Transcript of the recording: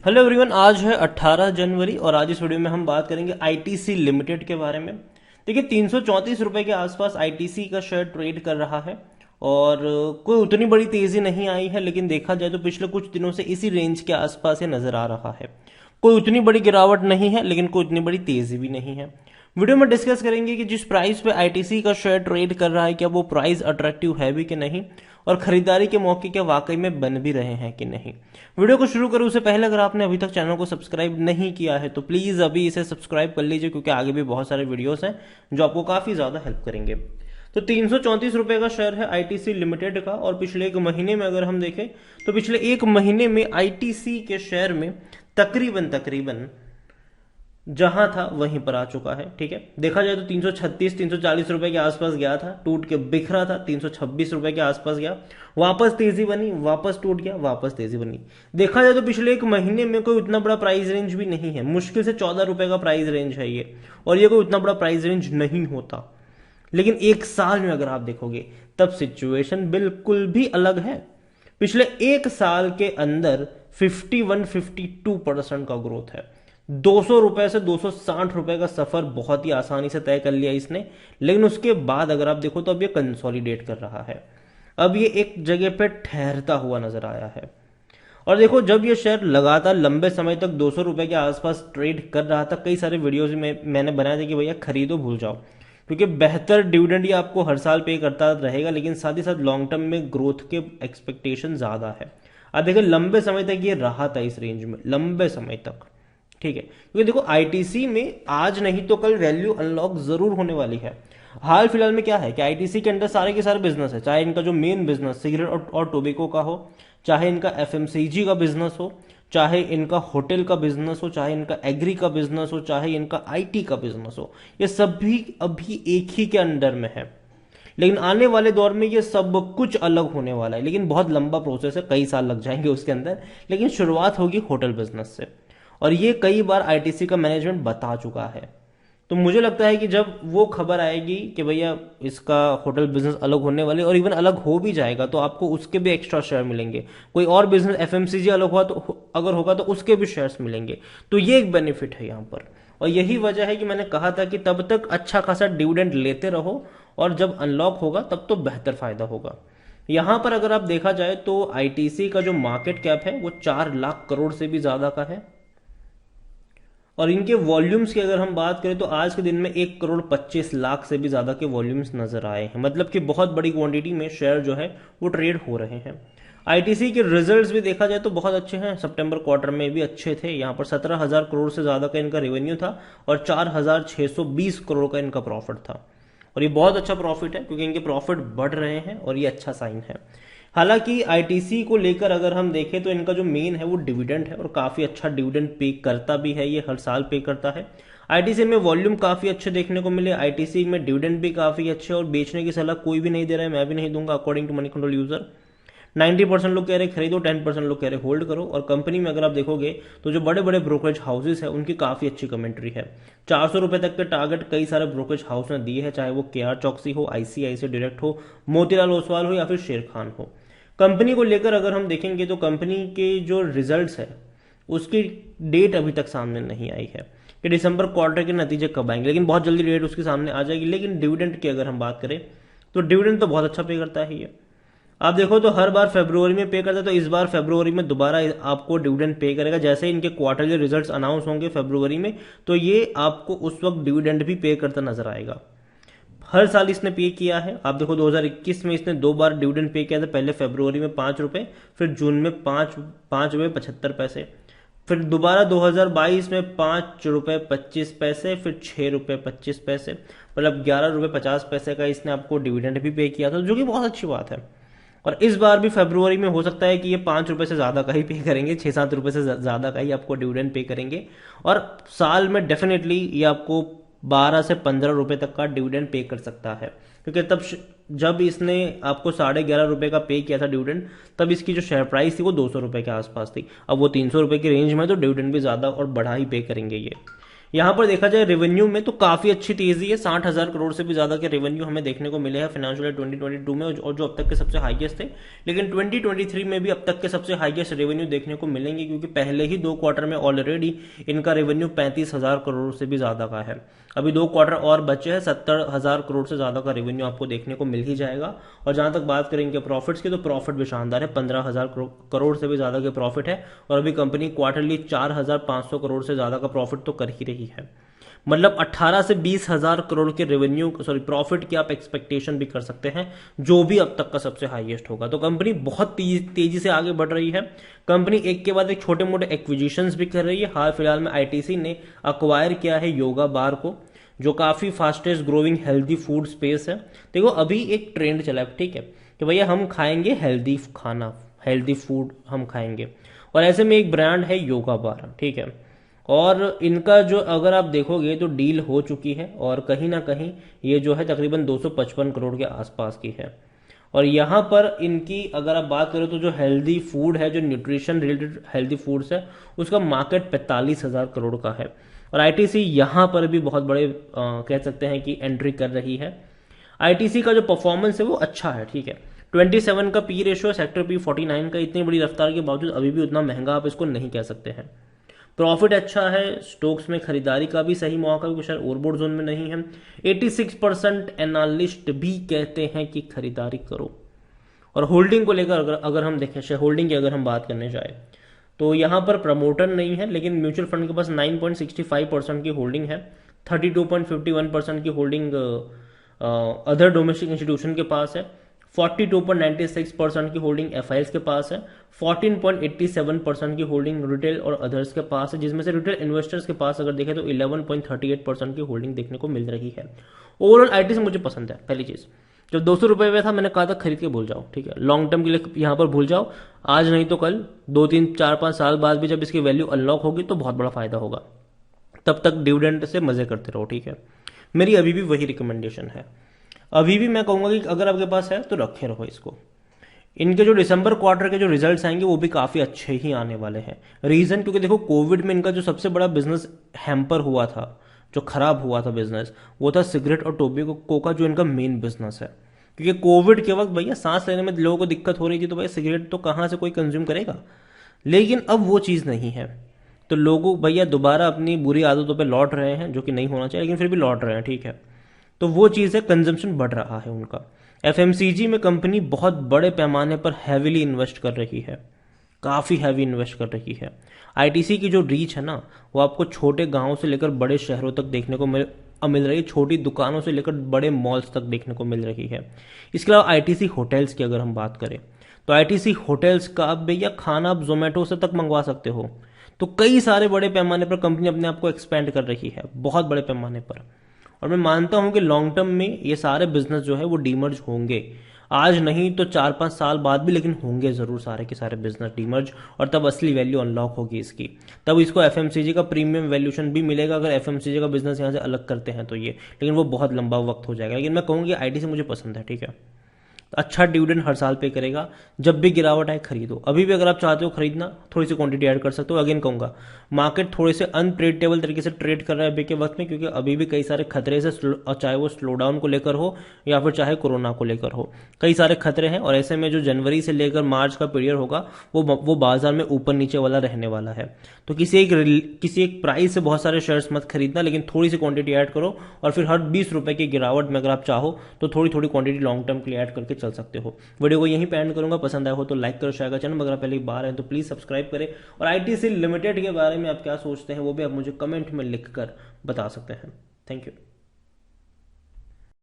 Hello everyone, आज है 18 जनवरी और आज इस वीडियो में हम बात करेंगे आईटीसी लिमिटेड के बारे में। देखिए, 334 रुपए के आसपास आईटीसी का शेयर ट्रेड कर रहा है और कोई उतनी बड़ी तेजी नहीं आई है, लेकिन देखा जाए तो पिछले कुछ दिनों से इसी रेंज के आसपास ये नजर आ रहा है। कोई उतनी बड़ी गिरावट नहीं है, लेकिन कोई उतनी बड़ी तेजी भी नहीं है। वीडियो में डिस्कस करेंगे कि जिस प्राइस पे आईटीसी का शेयर ट्रेड कर रहा है, क्या वो प्राइस अट्रैक्टिव है भी कि नहीं, और खरीदारी के मौके क्या वाकई में बन भी रहे हैं कि नहीं। वीडियो को शुरू करें उससे पहले अगर आपने अभी तक चैनल को सब्सक्राइब नहीं किया है तो प्लीज अभी इसे सब्सक्राइब कर लीजिए, क्योंकि आगे भी बहुत सारे वीडियोस हैं जो आपको काफी ज्यादा हेल्प करेंगे। तो 334 रुपए का शेयर है आईटीसी लिमिटेड का, और पिछले एक महीने में अगर हम देखें तो पिछले एक महीने में आईटीसी के शेयर में तकरीबन जहां था वहीं पर आ चुका है। ठीक है, देखा जाए तो 336 340 रुपए के आसपास गया था, टूट के बिखरा था, 326 रुपए के आसपास गया, वापस तेजी बनी, वापस टूट गया, वापस तेजी बनी। देखा जाए तो पिछले एक महीने में कोई उतना बड़ा प्राइस रेंज भी नहीं है, मुश्किल से 14 रुपए का प्राइस रेंज है ये, और ये कोई उतना बड़ा प्राइस रेंज नहीं होता। लेकिन एक साल में अगर आप देखोगे तब सिचुएशन बिल्कुल भी अलग है। पिछले एक साल के अंदर 51-52% का ग्रोथ है। 200 रुपए से 260 रुपए का सफर बहुत ही आसानी से तय कर लिया इसने। लेकिन उसके बाद अगर आप देखो तो अब ये कंसोलिडेट कर रहा है, अब ये एक जगह पे ठहरता हुआ नजर आया है। और देखो, जब ये शेयर लगातार लंबे समय तक 200 रुपए के आसपास ट्रेड कर रहा था, कई सारे वीडियोज में मैंने बनाए थे कि भैया खरीदो भूल जाओ, क्योंकि बेहतर डिविडेंड ये आपको हर साल पे करता रहेगा, लेकिन साथ ही साथ लॉन्ग टर्म में ग्रोथ के एक्सपेक्टेशन ज्यादा है। अब देखिए, लंबे समय तक ये रहा था इस रेंज में, लंबे समय तक। ठीक है, क्योंकि देखो आईटीसी में आज नहीं तो कल वैल्यू अनलॉक जरूर होने वाली है। हाल फिलहाल में क्या है कि आईटीसी के अंदर सारे के सारे बिजनेस है, चाहे इनका जो मेन बिजनेस सिगरेट और टोबैको का हो, चाहे इनका एफएमसीजी का बिजनेस हो, चाहे इनका होटल का बिजनेस हो, चाहे इनका एग्री का बिजनेस हो, चाहे इनका आईटी का बिजनेस हो, ये सभी अभी एक ही के अंडर में है। लेकिन आने वाले दौर में ये सब कुछ अलग होने वाला है, लेकिन बहुत लंबा प्रोसेस है, कई साल लग जाएंगे उसके अंदर। लेकिन शुरुआत होगी होटल बिजनेस से, और ये कई बार आईटीसी का मैनेजमेंट बता चुका है। तो मुझे लगता है कि जब वो खबर आएगी कि भैया इसका होटल बिजनेस अलग होने वाले, और इवन अलग हो भी जाएगा, तो आपको उसके भी एक्स्ट्रा शेयर मिलेंगे। कोई और बिजनेस एफएमसीजी अलग हुआ तो अगर होगा तो उसके भी शेयर्स मिलेंगे। तो ये एक बेनिफिट है यहाँ पर, और यही वजह है कि मैंने कहा था कि तब तक अच्छा खासा डिविडेंड लेते रहो, और जब अनलॉक होगा तब तो बेहतर फायदा होगा। यहां पर अगर आप देखा जाए तो आईटीसी का जो मार्केट कैप है वो 4 लाख करोड़ से भी ज्यादा का है, और इनके वॉल्यूम्स की अगर हम बात करें तो आज के दिन में 1,25,00,000 से भी ज्यादा के वॉल्यूम्स नजर आए हैं। मतलब कि बहुत बड़ी क्वांटिटी में शेयर जो है वो ट्रेड हो रहे हैं। आईटीसी के रिजल्ट्स भी देखा जाए तो बहुत अच्छे हैं, सितंबर क्वार्टर में भी अच्छे थे। यहाँ पर 17,000 करोड़ से ज्यादा का इनका रेवेन्यू था, और 4,620 करोड़ का इनका प्रॉफिट था। और ये बहुत अच्छा प्रॉफिट है, क्योंकि इनके प्रॉफिट बढ़ रहे हैं, और ये अच्छा साइन है। हालांकि आईटीसी को लेकर अगर हम देखें तो इनका जो मेन है वो डिविडेंड है, और काफी अच्छा डिविडेंड पे करता भी है, ये हर साल पे करता है। आईटीसी में वॉल्यूम काफी अच्छे देखने को मिले, आईटीसी में डिविडेंड भी काफी अच्छे, और बेचने की सलाह कोई भी नहीं दे रहा है, मैं भी नहीं दूंगा according to Moneycontrol user. 90% लोग कह रहे खरीदो, 10% लोग कह रहे होल्ड करो। और कंपनी में अगर आप देखोगे तो जो बड़े बड़े ब्रोकरेज हाउसेस है उनकी काफी अच्छी कमेंट्री है। 400 रुपए तक के टारगेट कई सारे ब्रोकरेज हाउस ने दिए हैं, चाहे वो केआर चौकसी हो, आईसीआईसी डायरेक्ट हो, मोतीलाल ओसवाल हो, या फिर शेर खान हो। कंपनी को लेकर अगर हम देखेंगे तो कंपनी के जो रिजल्ट्स है उसकी डेट अभी तक सामने नहीं आई है कि दिसंबर क्वार्टर के नतीजे कब आएंगे, लेकिन बहुत जल्दी डेट उसके सामने आ जाएगी। लेकिन डिविडेंड की अगर हम बात करें तो डिविडेंड तो बहुत अच्छा पे करता है ये। आप देखो तो हर बार फरवरी में पे करता है, तो इस बार फरवरी में दोबारा आपको डिविडेंड पे करेगा। जैसे इनके क्वार्टरली रिजल्ट्स अनाउंस होंगे फरवरी में, तो ये आपको उस वक्त डिविडेंड भी पे करता नजर आएगा। हर साल इसने पे किया है। आप देखो 2021 में इसने 2 बार डिविडेंड पे किया था, पहले फरवरी में 5 रुपए, फिर जून में 5 रुपए 75 पैसे, फिर दोबारा 2022 में 5 रुपए 25 पैसे, फिर 6 रुपए 25 पैसे, मतलब 11 रुपए 50 पैसे का इसने आपको डिविडेंड भी पे किया था, जो कि बहुत अच्छी बात है। और इस बार भी फरवरी में हो सकता है कि ये 5 रुपए से ज्यादा का ही पे करेंगे, 6-7 रुपए से ज्यादा का ही आपको डिविडेंड पे करेंगे, और साल में डेफिनेटली ये आपको 12 से 15 रुपए तक का डिविडेंड पे कर सकता है। क्योंकि तब जब इसने आपको 11.5 रुपए का पे किया था डिविडेंड, तब इसकी जो शेयर प्राइस थी वो 200 रुपए के आसपास थी। अब वो 300 रुपए की रेंज में, तो डिविडेंड भी ज्यादा और बढ़ा ही पे करेंगे ये। यहाँ पर देखा जाए रेवेन्यू में तो काफी अच्छी तेजी है, 60,000 करोड़ से भी ज्यादा के रेवेन्यू हमें देखने को मिले हैं फाइनेंशियल ईयर 2022 में, और जो अब तक के सबसे हाईएस्ट थे। लेकिन 2023 में भी अब तक के सबसे हाईएस्ट रेवेन्यू देखने को मिलेंगे, क्योंकि पहले ही 2 क्वार्टर में ऑलरेडी इनका रेवेन्यू 35,000 करोड़ से भी ज्यादा का है। अभी 2 क्वार्टर और बचे हैं, 70,000 करोड़ से ज्यादा का रेवेन्यू आपको देखने को मिल ही जाएगा। और जहां तक बात करेंगे प्रॉफिट्स की, तो प्रॉफिट भी शानदार है, 15,000 करोड़ से भी ज्यादा के प्रॉफिट है। और अभी कंपनी क्वार्टरली 4,500 करोड़ से ज्यादा का प्रॉफिट तो कर ही रही है। मतलब 18 से 20,000 करोड़ के रेवेन्यू प्रॉफिट की आप एक्सपेक्टेशन भी कर सकते हैं, जो भी अब तक का सबसे हाईएस्ट होगा। तो कंपनी बहुत तेजी से आगे बढ़ रही है। कंपनी एक के बाद एक छोटे मोटे एक्विजिशंस भी कर रही है। हाल फिलहाल में आईटीसी ने अक्वायर किया है योगा बार को, जो काफी fastest growing healthy food space है। देखो अभी एक ट्रेंड चला है, ठीक है, कि भैया हम खाएंगे हेल्दी खाना, हेल्दी फूड हम खाएंगे, और ऐसे में एक ब्रांड है योगा बार, ठीक है। और इनका जो अगर आप देखोगे तो डील हो चुकी है, और कहीं ना कहीं ये जो है तकरीबन 255 करोड़ के आसपास की है। और यहाँ पर इनकी अगर आप बात करें तो जो हेल्दी फूड है, जो न्यूट्रिशन रिलेटेड हेल्दी फूड्स है, उसका मार्केट 45,000 करोड़ का है। और आईटीसी यहाँ पर भी बहुत बड़े कह सकते हैं कि एंट्री कर रही है। आईटीसी का जो परफॉर्मेंस है वो अच्छा है, ठीक है। 27 का पी रेशियो, सेक्टर पी 49 का, इतनी बड़ी रफ्तार के बावजूद अभी भी उतना महंगा आप इसको नहीं कह सकते हैं। प्रॉफिट अच्छा है, स्टॉक्स में खरीदारी का भी सही मौका, क्योंकि शायद ओवरबोर्ड जोन में नहीं है। 86% एनालिस्ट भी कहते हैं कि खरीदारी करो। और होल्डिंग को लेकर अगर हम देखें, शेयर होल्डिंग की अगर हम बात करने जाए, तो यहां पर प्रमोटर नहीं है, लेकिन म्यूचुअल फंड के पास 9.65% की होल्डिंग है। 32.51% की होल्डिंग अदर डोमेस्टिक इंस्टीट्यूशन के पास है। 42.96% की होल्डिंग एफआईएल्स के पास है। 14.87% की होल्डिंग रिटेल और अदर्स के पास है, जिसमें से रिटेल इन्वेस्टर्स के पास अगर देखें तो 11.38% की होल्डिंग देखने को मिल रही है। ओवरऑल आईटी से मुझे पसंद है। पहली चीज, जब 200 रुपए में था मैंने कहा था खरीद के भूल जाओ, ठीक है, लॉन्ग टर्म के लिए यहां पर भूल जाओ। आज नहीं तो कल, 2 3 4 5 साल बाद भी जब इसकी वैल्यू अनलॉक होगी तो बहुत बड़ा फायदा होगा। तब तक डिविडेंड से मजे करते रहो, ठीक है। मेरी अभी भी वही रिकमेंडेशन है। अभी भी मैं कहूंगा कि अगर आपके पास है तो रखे रहो इसको। इनके जो दिसंबर क्वार्टर के जो रिजल्ट्स आएंगे वो भी काफी अच्छे ही आने वाले हैं। रीजन, क्योंकि देखो कोविड में इनका जो सबसे बड़ा बिजनेस हैम्पर हुआ था, जो खराब हुआ था बिजनेस, वो था सिगरेट और टोबैको का, जो इनका मेन बिजनेस है। क्योंकि कोविड के वक्त भैया सांस लेने में लोगों को दिक्कत हो रही थी, तो भैया सिगरेट तो कहां से कोई कंज्यूम करेगा। लेकिन अब वो चीज नहीं है, तो लोगों भैया दोबारा अपनी बुरी आदतों पे लौट रहे हैं, जो कि नहीं होना चाहिए, लेकिन फिर भी लौट रहे हैं, ठीक है। तो वो चीज है, कंजम्पशन बढ़ रहा है उनका। एफएमसीजी में कंपनी बहुत बड़े पैमाने पर हैविली इन्वेस्ट कर रही है, काफी हैवी इन्वेस्ट कर रही है। आईटीसी की जो रीच है ना, वो आपको छोटे गांवों से लेकर बड़े शहरों तक देखने को मिल रही है, छोटी दुकानों से लेकर बड़े मॉल्स तक देखने को मिल रही है। इसके अलावा आईटीसी होटल्स की अगर हम बात करें, तो आईटीसी होटल्स का अब भैया खाना आप जोमेटो से तक मंगवा सकते हो। तो कई सारे बड़े पैमाने पर कंपनी अपने आप को एक्सपेंड कर रही है, बहुत बड़े पैमाने पर। और मैं मानता हूं कि लॉन्ग टर्म में ये सारे बिजनेस जो है वो डीमर्ज होंगे, आज नहीं तो 4 5 साल बाद भी, लेकिन होंगे जरूर सारे के सारे बिजनेस डीमर्ज। और तब असली वैल्यू अनलॉक होगी इसकी, तब इसको एफएमसीजी का प्रीमियम वैल्यूशन भी मिलेगा, अगर एफएमसीजी का बिजनेस यहाँ से अलग करते हैं तो ये, लेकिन वो बहुत लंबा वक्त हो जाएगा। लेकिन मैं कहूँगी आईटीसी मुझे पसंद है, ठीक है। अच्छा डिविडेंड हर साल पे करेगा, जब भी गिरावट आए खरीदो। अभी भी अगर आप चाहते हो खरीदना, थोड़ी सी क्वांटिटी ऐड कर सकते हो। अगेन कहूंगा, मार्केट थोड़े से अनप्रेडिक्टेबल तरीके से ट्रेड कर रहा है अभी के वक्त में, क्योंकि अभी भी कई सारे खतरे से, चाहे वो स्लो डाउन को लेकर हो या फिर चाहे कोरोना को लेकर हो, कई सारे खतरे हैं। और ऐसे में जो जनवरी से लेकर मार्च का पीरियड होगा वो बाजार में ऊपर नीचे वाला रहने वाला है। तो किसी एक प्राइस से बहुत सारे शेयर्स मत खरीदना, लेकिन थोड़ी सी क्वांटिटी ऐड करो, और फिर हर 20 रुपए की गिरावट में अगर आप चाहो तो थोड़ी थोड़ी क्वांटिटी लॉन्ग टर्म के लिए ऐड करके चल सकते हो। वीडियो को यहीं पे एंड करूंगा। पसंद आया हो तो लाइक करो, शेयर करो। चैनल अगर पहली बार है तो प्लीज सब्सक्राइब करें। और आईटीसी लिमिटेड के बारे में आप क्या सोचते हैं वो भी आप मुझे कमेंट में लिखकर बता सकते हैं। Thank you.